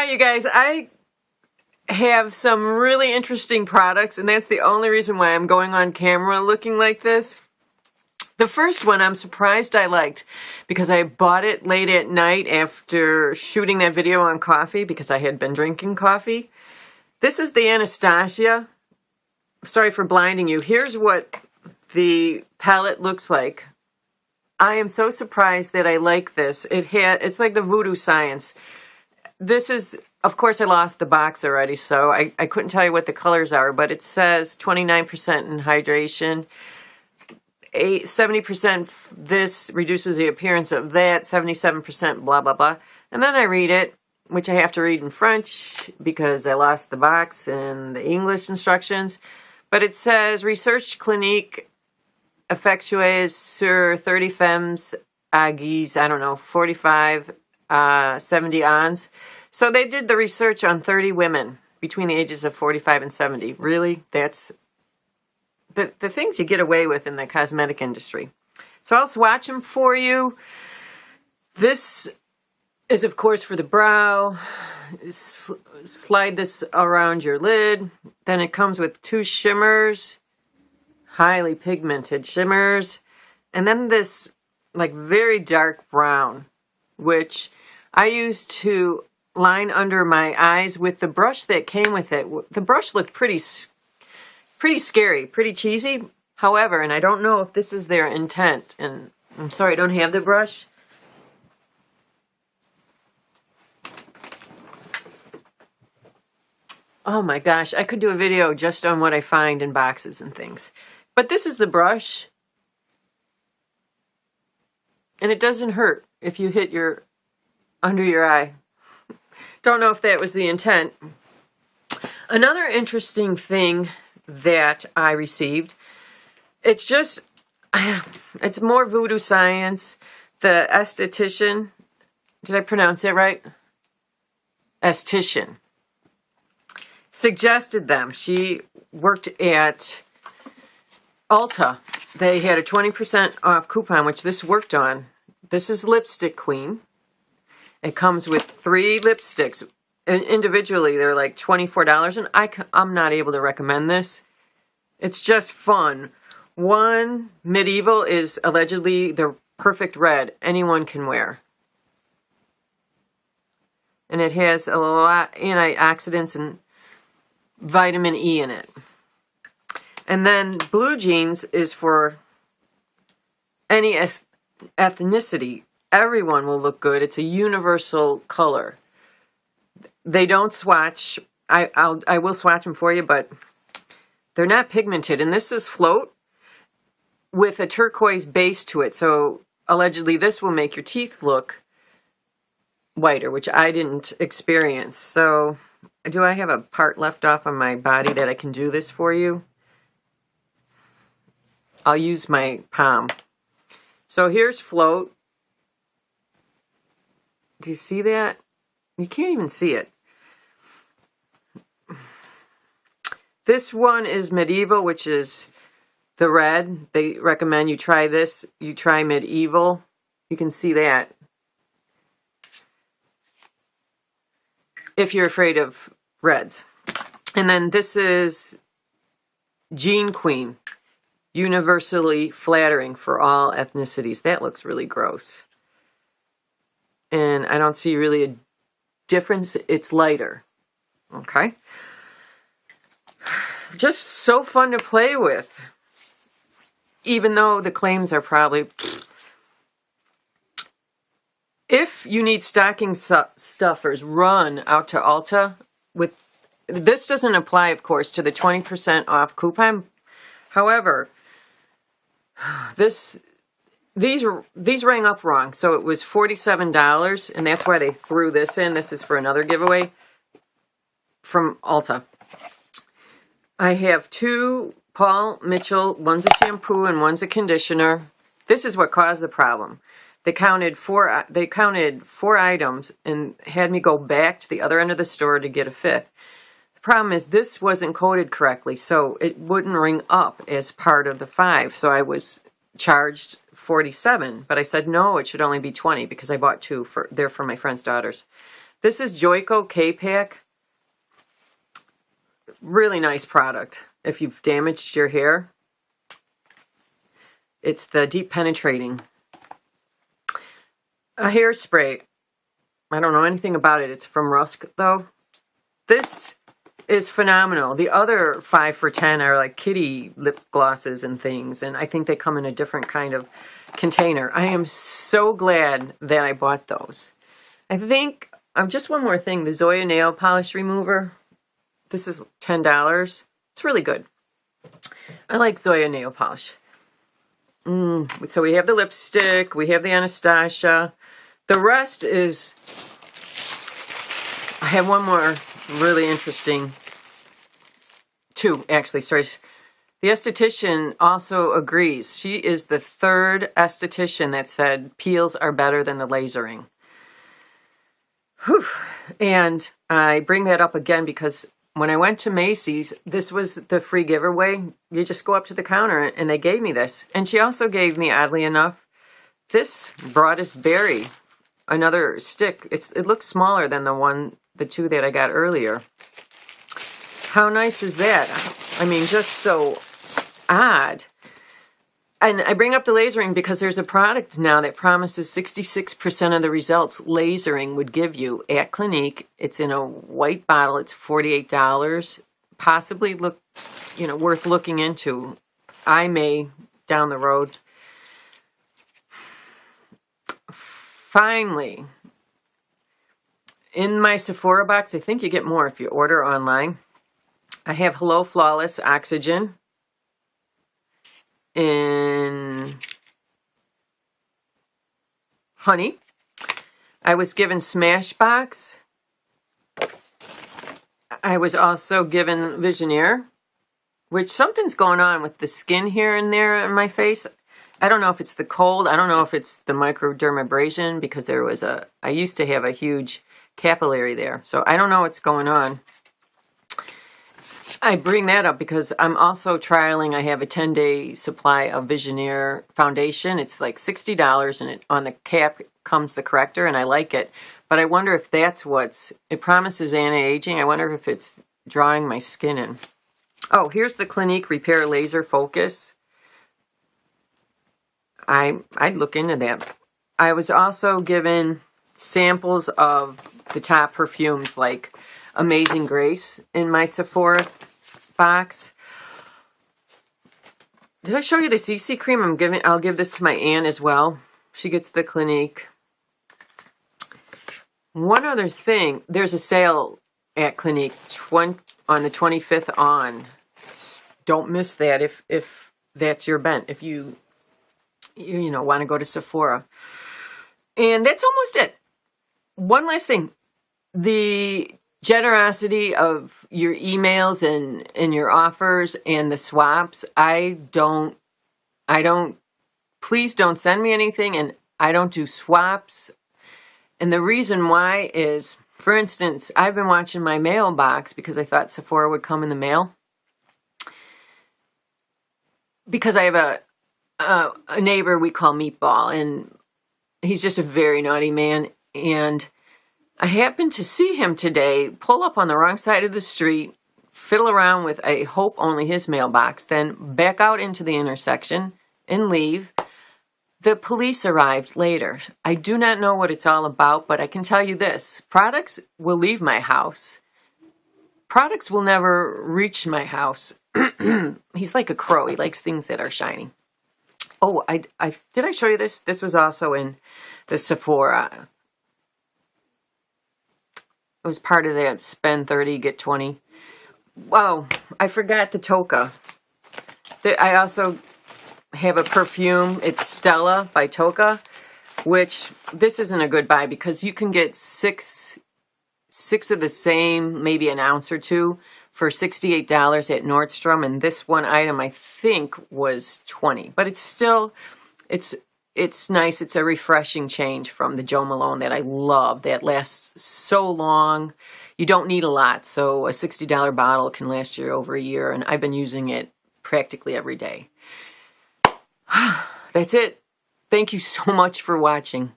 Hi, you guys. I have some really interesting products, and that's the only reason why I'm going on camera looking like this. The first one I'm surprised I liked because I bought it late at night after shooting that video on coffee because I had been drinking coffee. This is the Anastasia. Sorry for blinding you. Here's what the palette looks like. I am so surprised that I like this. It's like the voodoo science. This is, of course, I lost the box already, so I couldn't tell you what the colors are, but it says 29% in hydration, 70% this reduces the appearance of that, 77% blah, blah, blah. And then I read it, which I have to read in French because I lost the box and the English instructions. But it says, Research Clinique effectuées sur 30 femmes aguës, I don't know, 45, 70 ans. So they did the research on 30 women between the ages of 45 and 70. Really? That's the things you get away with in the cosmetic industry. So I'll swatch them for you. This is, of course, for the brow. Slide this around your lid. Then it comes with two shimmers, highly pigmented shimmers. And then this, like, very dark brown, which I used to line under my eyes with the brush that came with it. The brush looked pretty scary, pretty cheesy. However, and I don't know if this is their intent, and I'm sorry I don't have the brush. Oh my gosh, I could do a video just on what I find in boxes and things. But this is the brush. And it doesn't hurt if you hit under your eye. Don't know if that was the intent. Another interesting thing that I received, it's more voodoo science. The esthetician, did I pronounce it right? Esthetician. Suggested them. She worked at Ulta. They had a 20% off coupon, which this worked on. This is Lipstick Queen. It comes with 3 lipsticks. Individually, they're like $24, and I'm not able to recommend this. It's just fun. One, Medieval, is allegedly the perfect red anyone can wear. And it has a lot of antioxidants and vitamin E in it. And then Blue Jeans is for any ethnicity. Everyone will look good. It's a universal color. They don't swatch. I will swatch them for you, but they're not pigmented. And this is Float with a turquoise base to it. So allegedly this will make your teeth look whiter, which I didn't experience. So do I have a part left off on my body that I can do this for you? I'll use my palm. So here's Float. Do you see that? You can't even see it. This one is Medieval, which is the red. They recommend you try this. You try Medieval. You can see that. If you're afraid of reds. And then this is Jean Queen. Universally flattering for all ethnicities. That looks really gross. And I don't see really a difference. It's lighter. Okay. Just so fun to play with. Even though the claims are probably... If you need stocking stuffers, run out to Ulta. This doesn't apply, of course, to the 20% off coupon. However, these rang up wrong. So it was $47, and that's why they threw this in. This is for another giveaway from Ulta. I have 2 Paul Mitchell. One's a shampoo and one's a conditioner. This is what caused the problem. They counted 4 items and had me go back to the other end of the store to get a 5th. The problem is this wasn't coded correctly, so it wouldn't ring up as part of the 5. So I was charged $47, but I said no, it should only be $20 because I bought 2 they're for my friend's daughters. This is Joico K-Pack. Really nice product if you've damaged your hair. It's the deep penetrating. A hairspray. I don't know anything about it. It's from Rusk though. This is phenomenal. The other 5 for $10 are like kitty lip glosses and things, and I think they come in a different kind of container. I am so glad that I bought those. I think, just one more thing, the Zoya nail polish remover. This is $10. It's really good. I like Zoya nail polish. So we have the lipstick, we have the Anastasia. The rest is, I have one more really interesting, 2 actually, sorry. The esthetician also agrees. She is the 3rd esthetician that said peels are better than the lasering. Whew. And I bring that up again because when I went to Macy's, this was the free giveaway. You just go up to the counter and they gave me this. And she also gave me, oddly enough, this Broadest Berry, another stick. It looks smaller than the 2 that I got earlier. How nice is that? I mean, just so odd. And I bring up the lasering because there's a product now that promises 66% of the results lasering would give you at Clinique. It's in a white bottle. It's $48. Possibly worth looking into. I may down the road. Finally, in my Sephora box, I think you get more if you order online. I have Hello Flawless Oxygen in honey. I was given Smashbox. I was also given Visionnairre, which something's going on with the skin here and there on my face. I don't know if it's the cold. I don't know if it's the microdermabrasion because I used to have a huge capillary there. So I don't know what's going on. I bring that up because I'm also trialing. I have a 10-day supply of Visionnairre foundation. It's like $60 and on the cap comes the corrector and I like it. But I wonder if that's it promises anti-aging. I wonder if it's drawing my skin in. Oh, here's the Clinique Repair Laser Focus. I'd look into that. I was also given samples of the top perfumes like Amazing Grace in my Sephora box. Did I show you the CC cream? I'll give this to my aunt as well. She gets the Clinique. One other thing, there's a sale at Clinique on the 25th on. Don't miss that if that's your bent. If you want to go to Sephora. And that's almost it. One last thing. The generosity of your emails and your offers and the swaps, please don't send me anything, and I don't do swaps. And the reason why is, for instance, I've been watching my mailbox because I thought Sephora would come in the mail. Because I have a neighbor we call Meatball, and he's just a very naughty man, and I happened to see him today pull up on the wrong side of the street, fiddle around with I hope only his mailbox, then back out into the intersection and leave. The police arrived later. I do not know what it's all about, but I can tell you this. Products will leave my house. Products will never reach my house. He's like a crow. He likes things that are shiny. Oh, did I show you this? This was also in the Sephora. It was part of that spend 30, get 20. Whoa, I forgot the Tocca. I also have a perfume. It's Stella by Tocca, which this isn't a good buy because you can get six of the same, maybe an ounce or two, for $68 at Nordstrom, and this one item I think was $20. But it's still, it's nice. It's a refreshing change from the Jo Malone that I love. That lasts so long. You don't need a lot, so a $60 bottle can last you over a year, and I've been using it practically every day. That's it. Thank you so much for watching.